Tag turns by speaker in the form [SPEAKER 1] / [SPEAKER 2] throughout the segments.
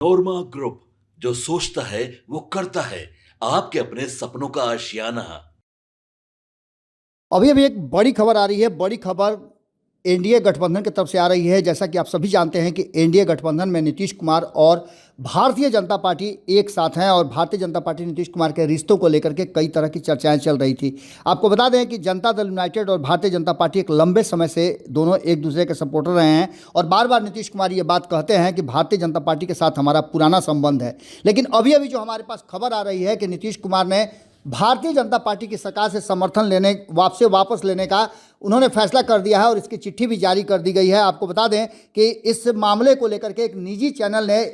[SPEAKER 1] नोरमा group, जो सोचता है वो करता है। आपके अपने सपनों का आशियाना।
[SPEAKER 2] अभी अभी एक बड़ी खबर आ रही है। बड़ी खबर एनडीए गठबंधन की तरफ से आ रही है। जैसा कि आप सभी जानते हैं कि एनडीए गठबंधन में नीतीश कुमार और भारतीय जनता पार्टी एक साथ हैं और भारतीय जनता पार्टी नीतीश कुमार के रिश्तों को लेकर के कई तरह की चर्चाएं चल रही थी। आपको बता दें कि जनता दल यूनाइटेड और भारतीय जनता पार्टी एक लंबे समय से दोनों एक दूसरे के सपोर्टर रहे हैं और बार बार नीतीश कुमार ये बात कहते हैं कि भारतीय जनता पार्टी के साथ हमारा पुराना संबंध है। लेकिन अभी अभी जो हमारे पास खबर आ रही है कि नीतीश कुमार ने भारतीय जनता पार्टी की सरकार से समर्थन लेने वापस लेने का उन्होंने फैसला कर दिया है और इसकी चिट्ठी भी जारी कर दी गई है। आपको बता दें कि इस मामले को लेकर के एक निजी चैनल ने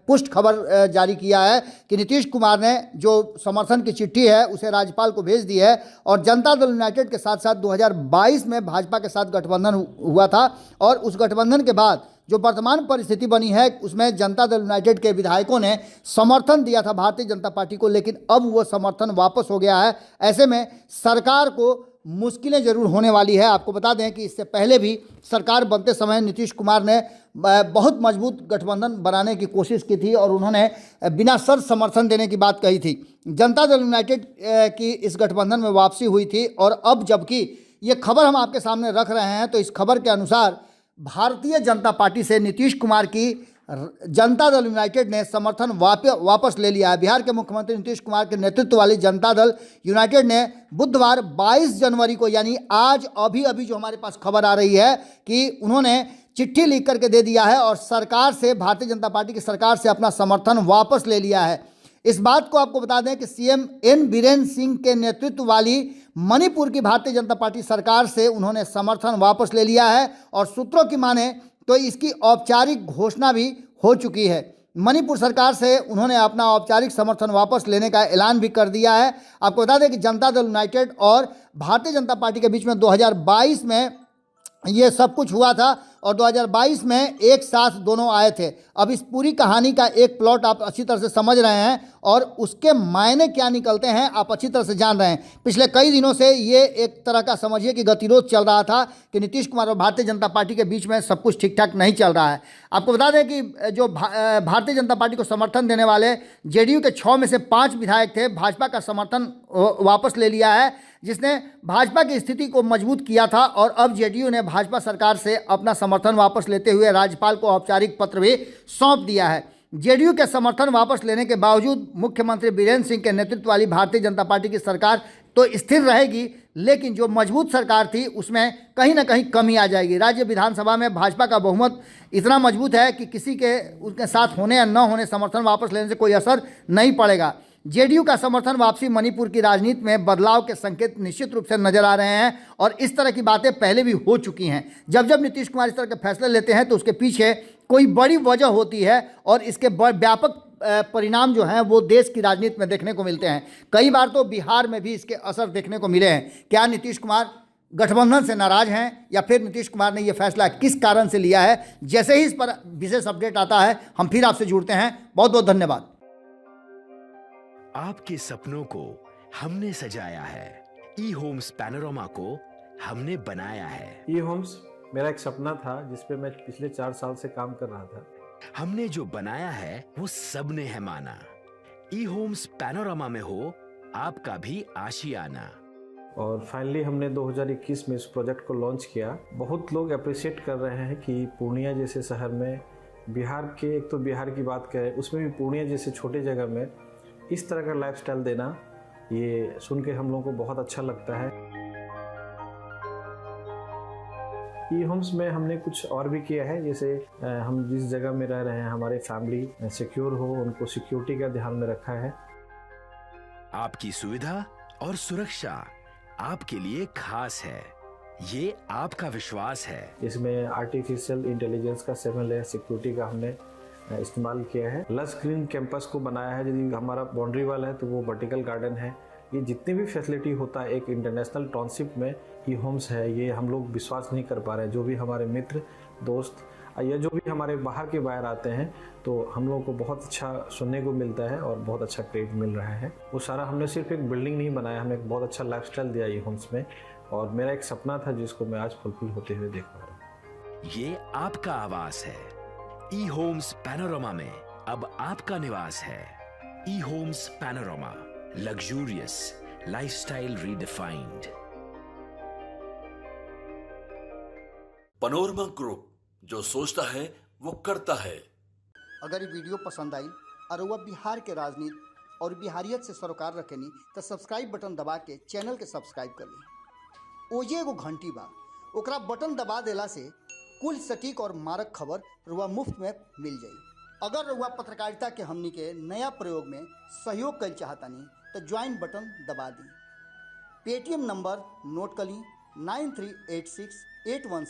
[SPEAKER 2] पुष्ट खबर जारी किया है कि नीतीश कुमार ने जो समर्थन की चिट्ठी है उसे राज्यपाल को भेज दी है और जनता दल यूनाइटेड के साथ साथ 2022 में भाजपा के साथ गठबंधन हुआ था और उस गठबंधन के बाद जो वर्तमान परिस्थिति बनी है उसमें जनता दल यूनाइटेड के विधायकों ने समर्थन दिया था भारतीय जनता पार्टी को, लेकिन अब वो समर्थन वापस हो गया है। ऐसे में सरकार को मुश्किलें जरूर होने वाली है। आपको बता दें कि इससे पहले भी सरकार बनते समय नीतीश कुमार ने बहुत मजबूत गठबंधन बनाने की कोशिश की थी और उन्होंने बिना शर्त समर्थन देने की बात कही थी। जनता दल यूनाइटेड की इस गठबंधन में वापसी हुई थी और अब जबकि ये खबर हम आपके सामने रख रहे हैं तो इस खबर के अनुसार भारतीय जनता पार्टी से नीतीश कुमार की जनता दल यूनाइटेड ने समर्थन वापस ले लिया है। बिहार के मुख्यमंत्री नीतीश कुमार के नेतृत्व वाली जनता दल यूनाइटेड ने बुधवार 22 जनवरी को यानी आज अभी अभी जो हमारे पास खबर आ रही है कि उन्होंने चिट्ठी लिख करके दे दिया है और सरकार से, भारतीय जनता पार्टी की सरकार से अपना समर्थन वापस ले लिया है। इस बात को आपको बता दें कि सीएम एन बीरेन सिंह के नेतृत्व वाली मणिपुर की भारतीय जनता पार्टी सरकार से उन्होंने समर्थन वापस ले लिया है और सूत्रों की माने तो इसकी औपचारिक घोषणा भी हो चुकी है। मणिपुर सरकार से उन्होंने अपना औपचारिक समर्थन वापस लेने का ऐलान भी कर दिया है। आपको बता दें कि जनता दल यूनाइटेड और भारतीय जनता पार्टी के बीच में 2022 में ये सब कुछ हुआ था और 2022 में एक साथ दोनों आए थे। अब इस पूरी कहानी का एक प्लॉट आप अच्छी तरह से समझ रहे हैं और उसके मायने क्या निकलते हैं आप अच्छी तरह से जान रहे हैं। पिछले कई दिनों से ये एक तरह का समझिए कि गतिरोध चल रहा था कि नीतीश कुमार और भारतीय जनता पार्टी के बीच में सब कुछ ठीक ठाक नहीं चल रहा है। आपको बता दें कि जो भारतीय जनता पार्टी को समर्थन देने वाले जेडीयू के 6 में से 5 विधायक थे, भाजपा का समर्थन वापस ले लिया है, जिसने भाजपा की स्थिति को मजबूत किया था और अब जेडीयू ने भाजपा सरकार से अपना समर्थन वापस लेते हुए राज्यपाल को औपचारिक पत्र भी सौंप दिया है। जेडीयू के समर्थन वापस लेने के बावजूद मुख्यमंत्री बीरेन सिंह के नेतृत्व वाली भारतीय जनता पार्टी की सरकार तो स्थिर रहेगी, लेकिन जो मजबूत सरकार थी उसमें कहीं ना कहीं कमी आ जाएगी। राज्य विधानसभा में भाजपा का बहुमत इतना मजबूत है कि किसी के उसके साथ होने या न होने समर्थन वापस लेने से कोई असर नहीं पड़ेगा। जेडीयू का समर्थन वापसी मणिपुर की राजनीति में बदलाव के संकेत निश्चित रूप से नजर आ रहे हैं और इस तरह की बातें पहले भी हो चुकी हैं। जब जब नीतीश कुमार इस तरह के फैसले लेते हैं तो उसके पीछे कोई बड़ी वजह होती है और इसके व्यापक परिणाम जो हैं वो देश की राजनीति में देखने को मिलते हैं। कई बार तो बिहार में भी इसके असर देखने को मिले हैं। क्या नीतीश कुमार गठबंधन से नाराज हैं या फिर नीतीश कुमार ने यह फैसला किस कारण से लिया है? जैसे ही इस पर विशेष अपडेट आता है हम फिर आपसे जुड़ते हैं। बहुत बहुत धन्यवाद।
[SPEAKER 3] आपके सपनों को हमने सजाया है, ई होम्स पैनोरमा को हमने बनाया है।
[SPEAKER 4] ई होम्स मेरा एक सपना था जिस पे मैं पिछले 4 साल से काम कर रहा था।
[SPEAKER 3] हमने जो बनाया है वो सबने है माना। ई होम्स पैनोरमा में हो आपका भी आशियाना।
[SPEAKER 4] और फाइनली हमने 2021 में इस प्रोजेक्ट को लॉन्च किया। बहुत लोग अप्रिशिएट कर रहे हैं कि पूर्णिया जैसे शहर में, बिहार के, एक तो बिहार की बात करें उसमें भी पूर्णिया जैसे छोटे जगह में इस तरह का लाइफस्टाइल देना, ये सुन के हम लोगों को बहुत अच्छा लगता है। ई होम्स में हमने कुछ और भी किया है, जैसे हम जिस जगह में रह रहे हैं हमारे फैमिली सिक्योर हो, उनको सिक्योरिटी का ध्यान में रखा है।
[SPEAKER 3] आपकी सुविधा और सुरक्षा आपके लिए खास है, ये आपका विश्वास है।
[SPEAKER 4] इसमें आर्टिफिशियल इंटेलिजेंस का 7 लेयर सिक्योरिटी का हमने इस्तेमाल किया है। लस ग्रीन कैंपस को बनाया है। यदि हमारा बाउंड्री वाल है तो वो वर्टिकल गार्डन है। ये जितनी भी फैसिलिटी होता है एक इंटरनेशनल टाउनशिप में ई होम्स है, ये हम लोग विश्वास नहीं कर पा रहे हैं। जो भी हमारे मित्र दोस्त या जो भी हमारे बाहर आते हैं तो हम लोगों को बहुत अच्छा सुनने को मिलता है और बहुत अच्छा क्रेडिट मिल रहा है। वो सारा हमने सिर्फ एक बिल्डिंग नहीं बनाया, हमें एक बहुत अच्छा लाइफस्टाइल दिया ई होम्स में और मेरा एक सपना था जिसको मैं आज फुलफिल होते हुए देख पा रहा हूँ।
[SPEAKER 3] ये आपका आवास है। ई होम्स पैनोरमा में अब आपका निवास है। E homes Panorama, luxurious lifestyle redefined.
[SPEAKER 1] Panorama group, जो सोचता है वो करता है।
[SPEAKER 2] अगर ये वीडियो पसंद आई और वह बिहार के राजनीति और बिहारियत से सरोकार रखेनी तो सब्सक्राइब बटन दबा के चैनल के सब्सक्राइब कर ली। ओजे एगो घंटी बा, ओकरा बटन दबा देला से कुल सटीक और मारक खबर रुआ मुफ्त में मिल जाई। अगर रुआ पत्रकारिता के हमनी के नया प्रयोग में सहयोग कर चाहतानी तो ज्वाइन बटन दबा दी। पेटीएम नंबर नोट कर ली 938681